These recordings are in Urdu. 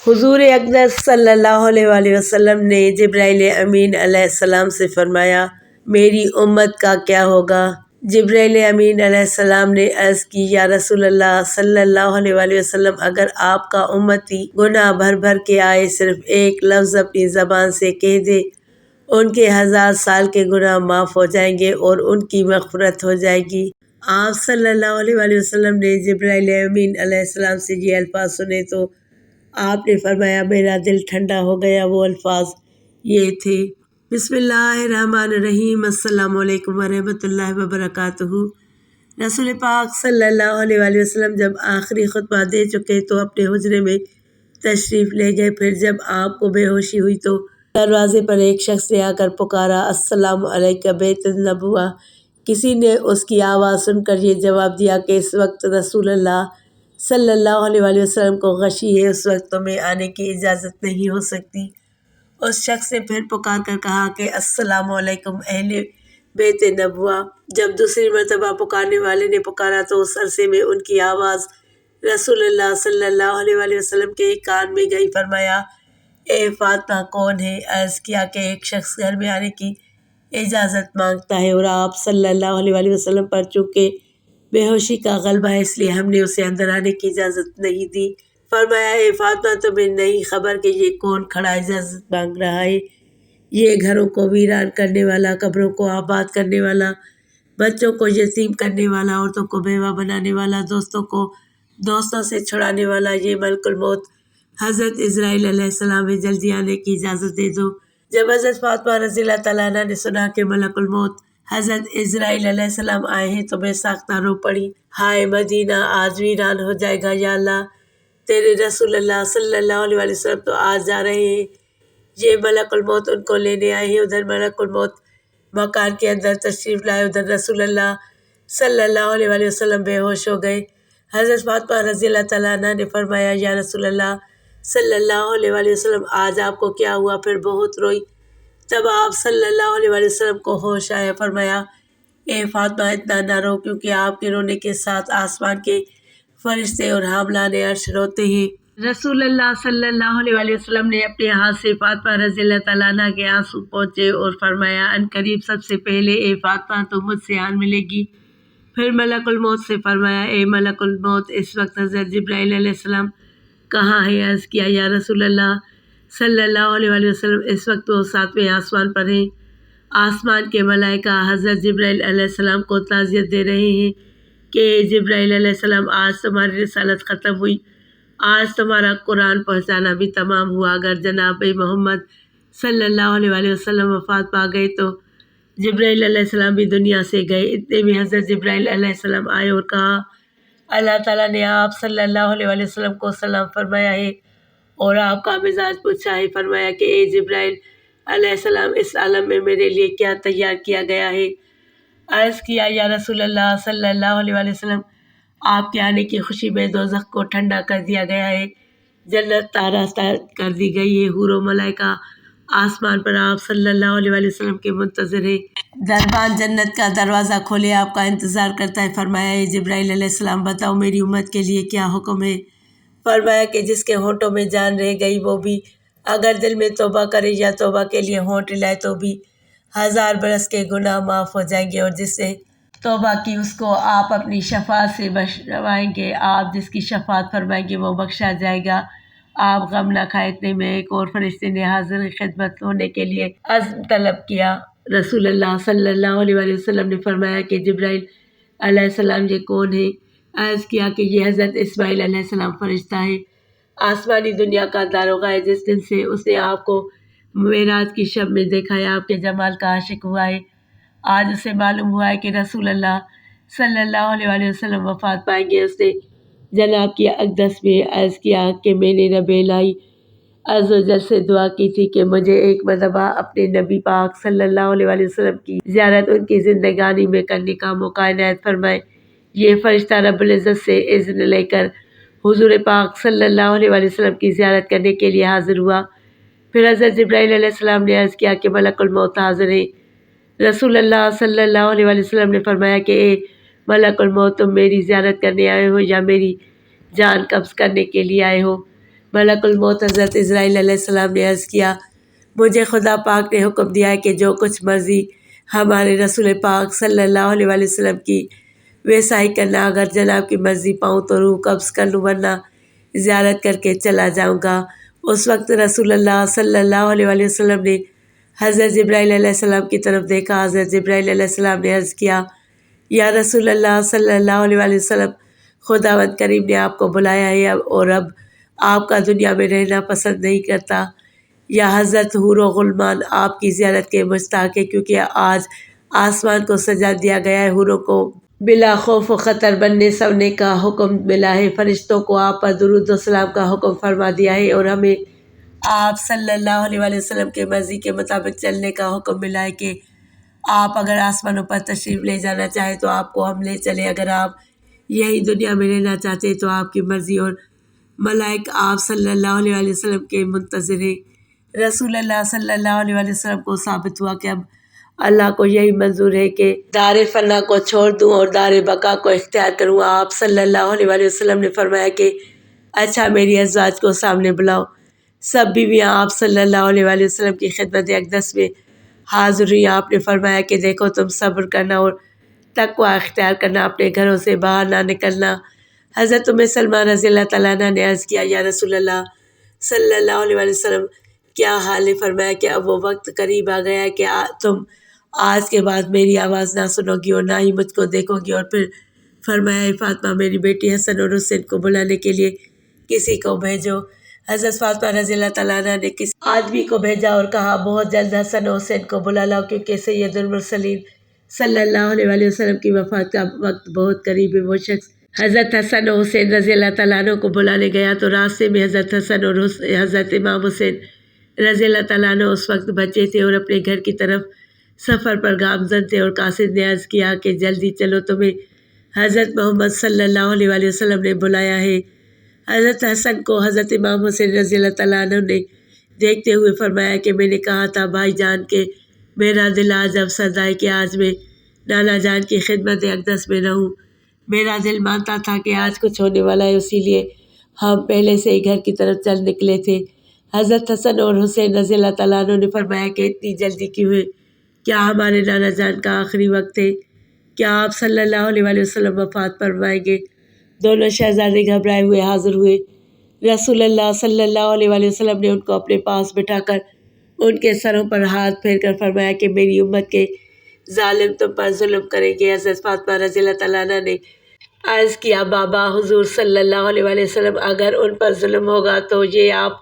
حضور اقدس صلی اللہ علیہ وآلہ وسلم نے جبرائیل امین علیہ السلام سے فرمایا، میری امت کا کیا ہوگا؟ جبرائیل امین علیہ السلام نے عرض کی، یا رسول اللہ صلی اللہ علیہ وآلہ وسلم، اگر آپ کا امتی گناہ بھر بھر کے آئے، صرف ایک لفظ اپنی زبان سے کہہ دے، ان کے 1000 سال کے گناہ معاف ہو جائیں گے اور ان کی مغفرت ہو جائے گی۔ آپ صلی اللہ علیہ وآلہ وسلم نے جبرائیل امین علیہ السلام سے یہ الفاظ سنے تو آپ نے فرمایا، میرا دل ٹھنڈا ہو گیا۔ وہ الفاظ یہ تھے، بسم اللہ الرحمن الرحیم، السلام علیکم ورحمۃ اللہ وبرکاتہ۔ رسول پاک صلی اللہ علیہ وآلہ وسلم جب آخری خطبہ دے چکے تو اپنے حجرے میں تشریف لے گئے۔ پھر جب آپ کو بے ہوشی ہوئی تو دروازے پر ایک شخص نے آ کر پکارا، السلام علیکم بیت النبوہ۔ کسی نے اس کی آواز سن کر یہ جواب دیا کہ اس وقت رسول اللہ صلی اللہ علیہ وآلہ وسلم کو غشی ہے، اس وقت تمہیں آنے کی اجازت نہیں ہو سکتی۔ اس شخص نے پھر پکار کر کہا کہ السلام علیکم اہل بیت نبوہ۔ جب دوسری مرتبہ پکارنے والے نے پکارا تو اس عرصے میں ان کی آواز رسول اللہ صلی اللہ علیہ وآلہ وسلم کے کان میں گئی۔ فرمایا، اے فاطمہ کون ہے؟ عرض کیا کہ ایک شخص گھر میں آنے کی اجازت مانگتا ہے، اور آپ صلی اللہ علیہ وآلہ وسلم پر چونکہ بے ہوشی کا غلبہ ہے، اس لیے ہم نے اسے اندر آنے کی اجازت نہیں دی۔ فرمایا، اے فاطمہ تمہیں نہیں خبر کہ یہ کون کھڑا اجازت مانگ رہا ہے؟ یہ گھروں کو ویران کرنے والا، قبروں کو آباد کرنے والا، بچوں کو یتیم کرنے والا، عورتوں کو بیوہ بنانے والا، دوستوں کو دوستوں سے چھڑانے والا، یہ ملک الموت حضرت عزرائیل علیہ السلام ہے، جلدی آنے کی اجازت دے دو۔ جب حضرت فاطمہ رضی اللہ تعالیٰ عنہ نے سنا کہ ملک الموت حضرت عزرائیل علیہ السلام آئے ہیں تو بے ساختہ رو پڑی، ہائے مدینہ آج ویران ہو جائے گا، یا اللہ تیرے رسول اللہ صلی اللہ علیہ وآلہ وسلم تو آج جا رہے ہیں، یہ ملک الموت ان کو لینے آئے ہیں۔ ادھر ملک الموت مکان کے اندر تشریف لائے، ادھر رسول اللہ صلی اللہ علیہ وآلہ وسلم بے ہوش ہو گئے۔ حضرت فاطمہ رضی اللہ تعالیٰ عنہ نے فرمایا، یا رسول اللہ صلی اللہ علیہ وآلہ وسلم آج آپ کو کیا ہوا؟ پھر بہت روئی۔ تب آپ صلی اللہ علیہ وآلہ وسلم کو ہوش آیا۔ فرمایا، اے فاطمہ اتنا نہ رو، کیونکہ آپ کے رونے کے ساتھ آسمان کے فرشتے اور حاملان عرش روتے ہیں۔ رسول اللہ صلی اللہ علیہ وآلہ وسلم نے اپنے ہاتھ سے فاطمہ رضی اللہ تعالیٰ عنہ کے آنسو پہنچے اور فرمایا، ان قریب سب سے پہلے اے فاطمہ تو مجھ سے آن ملے گی۔ پھر ملک الموت سے فرمایا، اے ملک الموت اس وقت حضرت جبرائیل علیہ السلام کہاں ہے؟ عرض کیا، یا رسول اللہ صلی اللہ علیہ وآلہ وسلم اس وقت وہ 7ویں آسمان پر ہیں۔ آسمان کے ملائکہ حضرت جبرائیل علیہ السلام کو تعزیت دے رہے ہیں کہ جبرائیل علیہ السلام آج تمہاری رسالت ختم ہوئی، آج تمہارا قرآن پہنچانا بھی تمام ہوا۔ اگر جناب محمد صلی اللہ علیہ وآلہ وسلم وفات پا گئے تو جبرائیل علیہ السلام بھی دنیا سے گئے۔ اتنے میں حضرت جبرائیل علیہ السلام آئے اور کہا، اللہ تعالیٰ نے آپ صلی اللہ علیہ وآلہ وسلم کو سلام فرمایا ہے اور آپ کا مزاج پوچھا ہے۔ فرمایا کہ اے جبرائیل علیہ السلام اس عالم میں میرے لیے کیا تیار کیا گیا ہے؟ عرض کیا، یا رسول اللہ صلی اللہ علیہ وآلہ وسلم آپ کے آنے کی خوشی میں دوزخ کو ٹھنڈا کر دیا گیا ہے، جنت آراستہ کر دی گئی ہے، حور و ملائکہ آسمان پر آپ صلی اللہ علیہ وآلہ وسلم کے منتظر ہے، دربان جنت کا دروازہ کھولے آپ کا انتظار کرتا ہے۔ فرمایا، اے جبرائیل علیہ السلام بتاؤ میری امت کے لیے کیا حکم ہے؟ فرمایا کہ جس کے ہونٹوں میں جان رہ گئی وہ بھی اگر دل میں توبہ کرے یا توبہ کے لیے ہونٹ ہلائے تو بھی 1000 برس کے گناہ معاف ہو جائیں گے، اور جس نے توبہ کی اس کو آپ اپنی شفاعت سے بخشوائیں گے، آپ جس کی شفاعت فرمائیں گے وہ بخشا جائے گا۔ آپ غم نہ کھائے۔ اتنے میں ایک اور فرشتے نے حاضر خدمت ہونے کے لیے عزم طلب کیا۔ رسول اللہ صلی اللہ علیہ وآلہ وسلم نے فرمایا کہ جبرائیل علیہ السلام یہ کون ہے؟ عرض کیا کہ یہ حضرت اسماعیل علیہ السلام فرشتہ ہے، آسمانی دنیا کا داروغہ ہے، جس دن سے اس نے آپ کو معراج کی شب میں دیکھا ہے آپ کے جمال کا عاشق ہوا ہے۔ آج اسے معلوم ہوا ہے کہ رسول اللہ صلی اللہ علیہ وآلہ وسلم وفات پائیں گے۔ اس نے جناب کی اقدس میں عرض کیا کہ میں نے رب الہی عز و جل سے دعا کی تھی کہ مجھے ایک مرتبہ اپنے نبی پاک صلی اللہ علیہ وآلہ وسلم کی زیارت ان کی زندگانی میں کرنے کا موقع عنایت فرمائے۔ یہ فرشتہ رب العزت سے اذن لے کر حضور پاک صلی اللہ علیہ وآلہ وسلم کی زیارت کرنے کے لیے حاضر ہوا۔ پھر حضرت جبرائیل علیہ السلام نے عرض کیا کہ ملک الموت حاضر ہے۔ رسول اللہ صلی اللہ علیہ وآلہ وسلم نے فرمایا کہ اے ملک الموت تم میری زیارت کرنے آئے ہو یا میری جان قبض کرنے کے لیے آئے ہو؟ ملک الموت حضرت اسرائیل علیہ السلام نے عرض کیا مجھے خدا پاک نے حکم دیا ہے کہ جو کچھ مرضی ہمارے رسول پاک صلی اللہ علیہ وآلہ وسلم کی ویسا ہی کرنا، اگر جناب کی مرضی پاؤں تو روح قبض کر لوں ورنہ زیارت کر کے چلا جاؤں گا۔ اس وقت رسول اللہ صلی اللہ علیہ وآلہ وسلم نے حضرت جبرائیل علیہ السلام کی طرف دیکھا۔ حضرت جبرائیل علیہ السلام نے عرض کیا یا رسول اللہ صلی اللہ علیہ وآلہ وسلم، خداوند کریم نے آپ کو بلایا ہے اور اب آپ کا دنیا میں رہنا پسند نہیں کرتا۔ یا حضرت حور و غلمان آپ کی زیارت کے مشتاق ہے، کیونکہ آج آسمان کو سجا دیا گیا ہے، حوروں کو بلا خوف و خطر بننے سونے کا حکم ملا ہے، فرشتوں کو آپ پر درود و سلام کا حکم فرما دیا ہے، اور ہمیں آپ صلی اللہ علیہ وآلہ وسلم کے مرضی کے مطابق چلنے کا حکم ملا ہے کہ آپ اگر آسمانوں پر تشریف لے جانا چاہیں تو آپ کو ہم لے چلیں، اگر آپ یہی دنیا میں رہنا چاہتے تو آپ کی مرضی، اور ملائک آپ صلی اللہ علیہ وآلہ وسلم کے منتظر ہیں۔ رسول اللہ صلی اللہ علیہ وآلہ وسلم کو ثابت ہوا کہ اب اللہ کو یہی منظور ہے کہ دار فنا کو چھوڑ دوں اور دار بقا کو اختیار کروں۔ آپ صلی اللہ علیہ وآلہ وسلم نے فرمایا کہ اچھا میری ازواج کو سامنے بلاؤ۔ سب بیویاں آپ صلی اللہ علیہ وآلہ وسلم کی خدمت اقدس میں حاضر ہوئی۔ آپ نے فرمایا کہ دیکھو تم صبر کرنا اور تقوی اختیار کرنا، اپنے گھروں سے باہر نہ نکلنا۔ حضرت ام سلمہ رضی اللہ تعالیٰ عنہ نے عرض کیا یا رسول اللہ صلی اللہ علیہ وآلہ وسلم کیا حال ہے؟ فرمایا کہ اب وہ وقت قریب آ گیا ہے کہ تم آج کے بعد میری آواز نہ سنو گی اور نہ ہی مجھ کو دیکھو گی۔ اور پھر فرمایا اے فاطمہ میری بیٹی حسن اور حسین کو بلانے کے لیے کسی کو بھیجو۔ حضرت فاطمہ رضی اللہ تعالیٰ عنہ نے کسی آدمی کو بھیجا اور کہا بہت جلد حسن و حسین کو بلا لاؤ، کیونکہ سید المرسلین صلی اللہ علیہ وآلہ وسلم کی وفات کا وقت بہت قریب ہے۔ وہ شخص حضرت حسن و حسین رضی اللہ تعالیٰ عنہ کو بلانے گیا تو راستے میں حضرت حسن اور حضرت امام حسین رضی اللہ تعالیٰ عنہ اس وقت بچے تھے اور اپنے گھر کی طرف سفر پر گامزن تھے، اور قاصد نے عرض کیا کہ جلدی چلو تمہیں حضرت محمد صلی اللہ علیہ وآلہ وسلم نے بلایا ہے۔ حضرت حسن کو حضرت امام حسین رضی اللہ تعالیٰ عنہ نے دیکھتے ہوئے فرمایا کہ میں نے کہا تھا بھائی جان کہ میرا دل آج اب سردا ہے کہ آج میں نانا جان کی خدمت اقدس میں رہوں۔ میرا دل مانتا تھا کہ آج کچھ ہونے والا ہے، اسی لیے ہم پہلے سے ہی گھر کی طرف چل نکلے تھے۔ حضرت حسن اور حسین رضی اللہ تعالیٰ عنہ نے فرمایا کہ اتنی جلدی کیوں ہے؟ کیا ہمارے نانا جان کا آخری وقت ہے؟ کیا آپ صلی اللہ علیہ وآلہ وسلم وفات فرمائیں گے؟ دونوں شہزادے گھبرائے ہوئے حاضر ہوئے۔ رسول اللہ صلی اللہ علیہ وآلہ وسلم نے ان کو اپنے پاس بٹھا کر ان کے سروں پر ہاتھ پھیر کر فرمایا کہ میری امت کے ظالم تم پر ظلم کریں گے۔ حضرت فاطمہ رضی اللہ تعالیٰ عنہ نے عرض کیا بابا حضور صلی اللہ علیہ وآلہ وسلم اگر ان پر ظلم ہوگا تو یہ آپ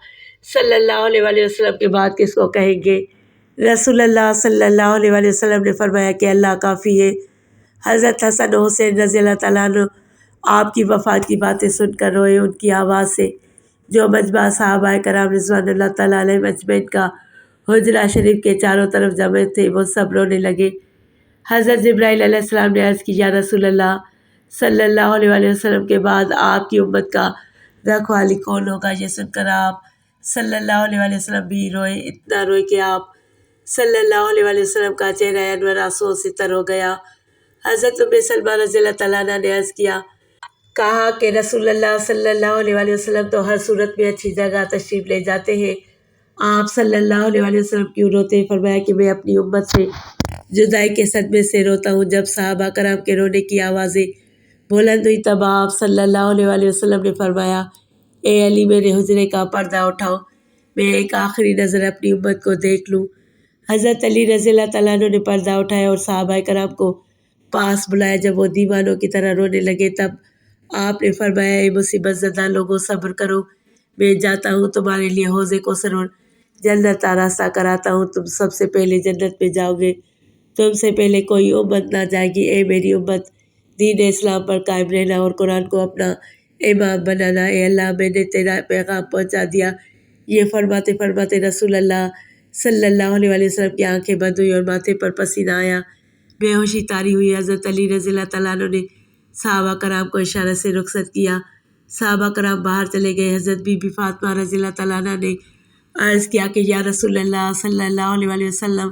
صلی اللہ علیہ وآلہ وسلم کے بعد کس کو کہیں گے؟ رسول اللہ صلی اللہ علیہ وآلہ وسلم نے فرمایا کہ اللہ کافی ہے۔ حضرت حسن و حسین رضی اللہ تعالیٰ عنہ آپ کی وفات کی باتیں سن کر روئے۔ ان کی آواز سے جو مجمع صحابہ کرام رضوان اللہ تعالیٰ علیہم اجمعین کا حجرہ شریف کے چاروں طرف جمع تھے وہ سب رونے لگے۔ حضرت جبرائیل علیہ السلام نے عرض کی یا رسول اللہ صلی اللہ علیہ وآلہ وسلم کے بعد آپ کی امت کا رکھوالی کون ہوگا؟ یہ سن کر آپ صلی اللہ علیہ وآلہ وسلم بھی روئے، اتنا روئے کہ آپ صلی اللہ علیہ وآلہ وسلم کا چہرہ انور آنسوؤں سے تر ہو گیا۔ حضرت ام سلمہ رضی اللہ تعالیٰ عنہ نے عرض کیا کہا کہ رسول اللہ صلی اللہ علیہ وآلہ وسلم تو ہر صورت میں اچھی جگہ تشریف لے جاتے ہیں، آپ صلی اللہ علیہ وآلہ وسلم کیوں روتے ہیں؟ فرمایا کہ میں اپنی امت سے جدائی کے صدمے سے روتا ہوں۔ جب صحابہ کرام کے رونے کی آوازیں بلند ہوئی تب آپ صلی اللہ علیہ وآلہ وسلم نے فرمایا اے علی میرے حجرے کا پردہ اٹھاؤ، میں ایک آخری نظر اپنی امت کو دیکھ لوں۔ حضرت علی رضی اللہ تعالیٰ عنہ نے پردہ اٹھایا اور صحابہ کرام کو پاس بلایا۔ جب وہ دیوانوں کی طرح رونے لگے تب آپ نے فرمایا اے مصیبت زدہ لوگوں صبر کرو، میں جاتا ہوں تمہارے لیے حوض کوثر اور جنت آراستہ کراتا ہوں، تم سب سے پہلے جنت میں جاؤ گے، تم سے پہلے کوئی امت نہ جائے گی۔ اے میری امت دین اسلام پر قائم رہنا اور قرآن کو اپنا امام بنانا۔ اے اللہ میں نے تیرا پیغام پہنچا دیا۔ یہ فرماتے فرماتے رسول اللہ صلی اللہ علیہ وآلہ وسلم کی آنکھیں بند ہوئی اور ماتھے پر پسینہ آیا، بے ہوشی طاری ہوئی۔ حضرت علی رضی اللہ تعالیٰ عنہ نے صحابہ کرام کو اشارہ سے رخصت کیا، صحابہ کرام باہر چلے گئے۔ حضرت بی بی فاطمہ رضی اللہ تعالیٰ عنہ نے عرض کیا کہ یا رسول اللہ صلی اللہ علیہ وآلہ وسلم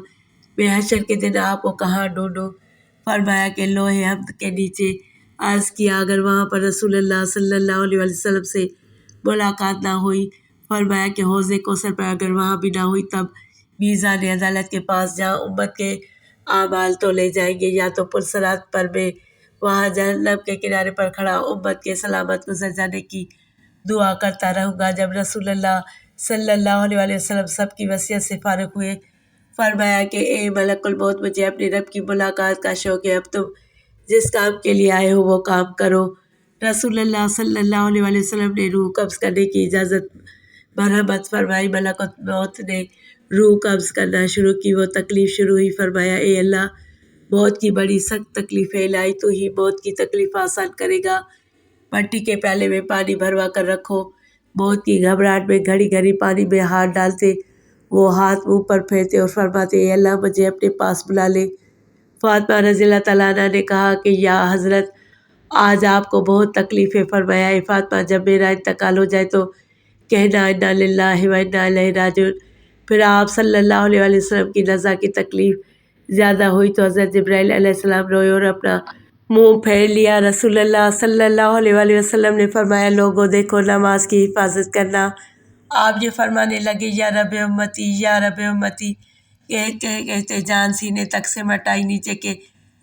میں حشر کے دن آپ کو کہاں ڈھونڈوں؟ فرمایا کہ لوح حمد کے نیچے۔ عرض کیا اگر وہاں پر رسول اللہ صلی اللہ علیہ وآلہ وسلم سے ملاقات نہ ہوئی فرمایا کہ حوض کوثر پر اگر وہاں بھی نہ ہوئی تب میزان عدالت کے پاس جہاں امت کے اعمال تولے جائیں گے، یا تو پرصراط پر میں وہاں جہنم کے کنارے پر کھڑا امت کے سلامت گزر جانے کی دعا کرتا رہوں گا۔ جب رسول اللہ صلی اللہ علیہ وآلہ وسلم سب کی وصیت سے فارغ ہوئے، فرمایا کہ اے ملک الموت، مجھے اپنے رب کی ملاقات کا شوق ہے، اب تم جس کام کے لیے آئے ہو وہ کام کرو۔ رسول اللہ صلی اللہ علیہ وآلہ وسلم نے روح قبض کرنے کی اجازت مرحمت فرمائی۔ ملک الموت نے روح قبض کرنا شروع کی، وہ تکلیف شروع ہوئی۔ فرمایا اے اللہ، موت کی بڑی سخت تکلیف ہے، الہی تو ہی موت کی تکلیف آسان کرے گا۔ مٹی کے پیالے میں پانی بھروا کر رکھو۔ موت کی گھبراہٹ میں گھڑی گھڑی پانی میں ہاتھ ڈالتے، وہ ہاتھ منہ پر پھیرتے اور فرماتے اے اللہ مجھے اپنے پاس بلا لے۔ فاطمہ رضی اللہ تعالیٰ عنہ نے کہا کہ یا حضرت، آج آپ کو بہت تکلیف ہے۔ فرمایا اے فاطمہ، جب میرا انتقال ہو جائے تو کہنا انا للہ و انا الیہ راجعون۔ پھر آپ صلی اللہ علیہ وآلہ وسلم کی نزا کی تکلیف زیادہ ہوئی تو حضرت جبرائیل علیہ السلام روئے اور اپنا منہ پھیر لیا۔ رسول اللہ صلی اللہ علیہ وآلہ وسلم نے فرمایا لوگوں دیکھو، نماز کی حفاظت کرنا۔ آپ یہ فرمانے لگے یا رب امتی، یا رب امتی، کہتے جان سینے تک سمٹ آئی، نیچے کے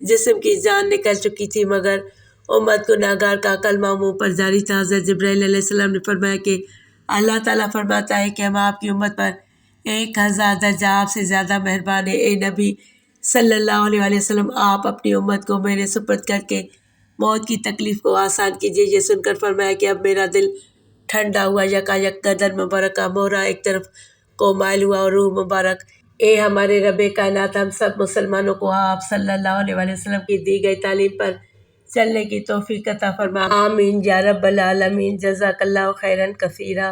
جسم کی جان نکل چکی تھی مگر امت گناہگار کا کلمہ منہ پر جاری تھا۔ حضرت جبرائیل علیہ السلام نے فرمایا کہ اللہ تعالیٰ فرماتا ہے کہ ہم آپ کی امت پر 1000 درجہ آپ سے زیادہ مہربان ہیں۔ اے نبی صلی اللہ علیہ وآلہ وسلم، آپ اپنی امت کو میرے سپرد کر کے موت کی تکلیف کو آسان کیجیے۔ یہ سن کر فرمایا کہ اب میرا دل ٹھنڈا ہوا، یکایک گردن مبارک کا مہرہ ایک طرف کو مائل ہوا اور روح مبارک، اے ہمارے رب کائنات، ہم سب مسلمانوں کو آپ صلی اللہ علیہ وآلہ وسلم کی دی گئی تعلیم پر چلنے کی توفیق عطا فرما، آمین یا رب العالمین۔ جزاک اللہ خیرا کثیرا۔